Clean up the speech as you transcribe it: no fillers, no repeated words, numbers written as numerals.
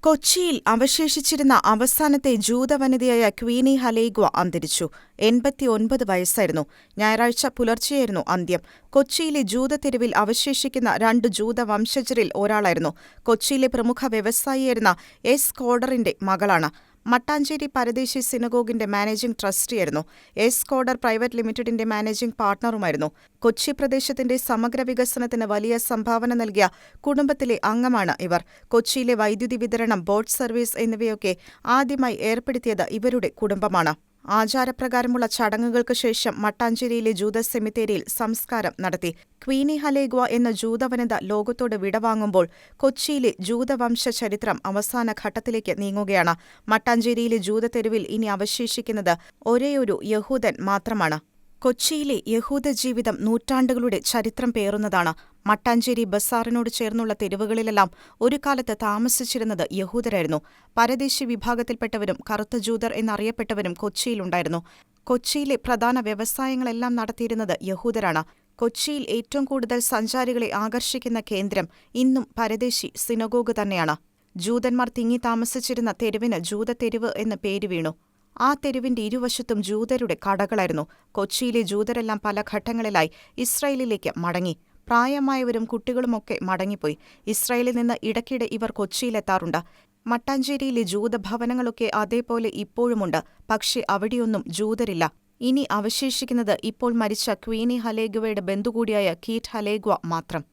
കൊച്ചിയിൽ അവശേഷിച്ചിരുന്ന അവസാനത്തെ ജൂതവനിതയായ ക്വീനി ഹലേഗ്വ അന്തരിച്ചു. 89 വയസ്സായിരുന്നു. ഞായറാഴ്ച പുലർച്ചെയായിരുന്നു അന്ത്യം. കൊച്ചിയിലെ ജൂതതെരുവിൽ അവശേഷിക്കുന്ന 2 ജൂതവംശജരിൽ ഒരാളായിരുന്നു. കൊച്ചിയിലെ പ്രമുഖ വ്യവസായിയായിരുന്ന എസ്. കോഡറിന്റെ മകളാണ്. മട്ടാഞ്ചേരി പരദേശി സിനഗോഗിന്റെ മാനേജിംഗ് ട്രസ്റ്റിയായിരുന്നു. എസ്. കോഡർ പ്രൈവറ്റ് ലിമിറ്റഡിന്റെ മാനേജിംഗ് പാർട്ണറുമായിരുന്നു. കൊച്ചി പ്രദേശത്തിന്റെ സമഗ്ര വികസനത്തിന് വലിയ സംഭാവന നൽകിയ കുടുംബത്തിലെ അംഗമാണ് ഇവർ. കൊച്ചിയിലെ വൈദ്യുതി വിതരണം, ബോട്ട് സർവീസ് എന്നിവയൊക്കെ ആദ്യമായി ഏർപ്പെടുത്തിയത് ഇവരുടെ കുടുംബമാണ്. ആചാരപ്രകാരമുള്ള ചടങ്ങുകൾക്ക് ശേഷം മട്ടാഞ്ചേരിയിലെ ജൂത സെമിത്തേരിയിൽ സംസ്കാരം നടത്തി. ക്വീനി ഹലേഗ്വ എന്ന ജൂതവനിത ലോകത്തോട് വിടവാങ്ങുമ്പോൾ കൊച്ചിയിലെ ജൂതവംശ ചരിത്രം അവസാന ഘട്ടത്തിലേക്ക് നീങ്ങുകയാണ്. മട്ടാഞ്ചേരിയിലെ ജൂതതെരുവിൽ ഇനി അവശേഷിക്കുന്നത് ഒരേയൊരു യഹൂദൻ മാത്രമാണ്. കൊച്ചിയിലെ യഹൂദ ജീവിതം നൂറ്റാണ്ടുകളുടെ ചരിത്രം പേറുന്നതാണ്. മട്ടാഞ്ചേരി ബസാറിനോട് ചേർന്നുള്ള തെരുവുകളിലെല്ലാം ഒരു കാലത്ത് താമസിച്ചിരുന്നത് യഹൂദരായിരുന്നു. പരദേശി വിഭാഗത്തിൽപ്പെട്ടവരും കറുത്ത ജൂതർ എന്നറിയപ്പെട്ടവരും കൊച്ചിയിലുണ്ടായിരുന്നു. കൊച്ചിയിലെ പ്രധാന വ്യവസായങ്ങളെല്ലാം നടത്തിയിരുന്നത് യഹൂദരാണ്. കൊച്ചിയിൽ ഏറ്റവും കൂടുതൽ സഞ്ചാരികളെ ആകർഷിക്കുന്ന കേന്ദ്രം ഇന്നും പരദേശി സിനഗോഗ് തന്നെയാണ്. ജൂതന്മാർ തിങ്ങി താമസിച്ചിരുന്ന തെരുവിന് ജൂതതെരുവ് എന്ന് പേര് വീണു. ആ തെരുവിന്റെ ഇരുവശത്തും ജൂതരുടെ കടകളായിരുന്നു. കൊച്ചിയിലെ ജൂതരെല്ലാം പല ഘട്ടങ്ങളിലായി ഇസ്രായേലിലേക്ക് മടങ്ങി. പ്രായമായവരും കുട്ടികളുമൊക്കെ മടങ്ങിപ്പോയി. ഇസ്രായേലിൽ നിന്ന് ഇടയ്ക്കിടെ ഇവർ കൊച്ചിയിലെത്താറുണ്ട്. മട്ടാഞ്ചേരിയിലെ ജൂതഭവനങ്ങളൊക്കെ അതേപോലെ ഇപ്പോഴുമുണ്ട്. പക്ഷേ അവിടെയൊന്നും ജൂതരില്ല. ഇനി അവശേഷിക്കുന്നത് ഇപ്പോൾ മരിച്ച ക്വീനി ഹലേഗ്വയുടെ ബന്ധുകൂടിയായ കീറ്റ് ഹലേഗ്വ മാത്രം.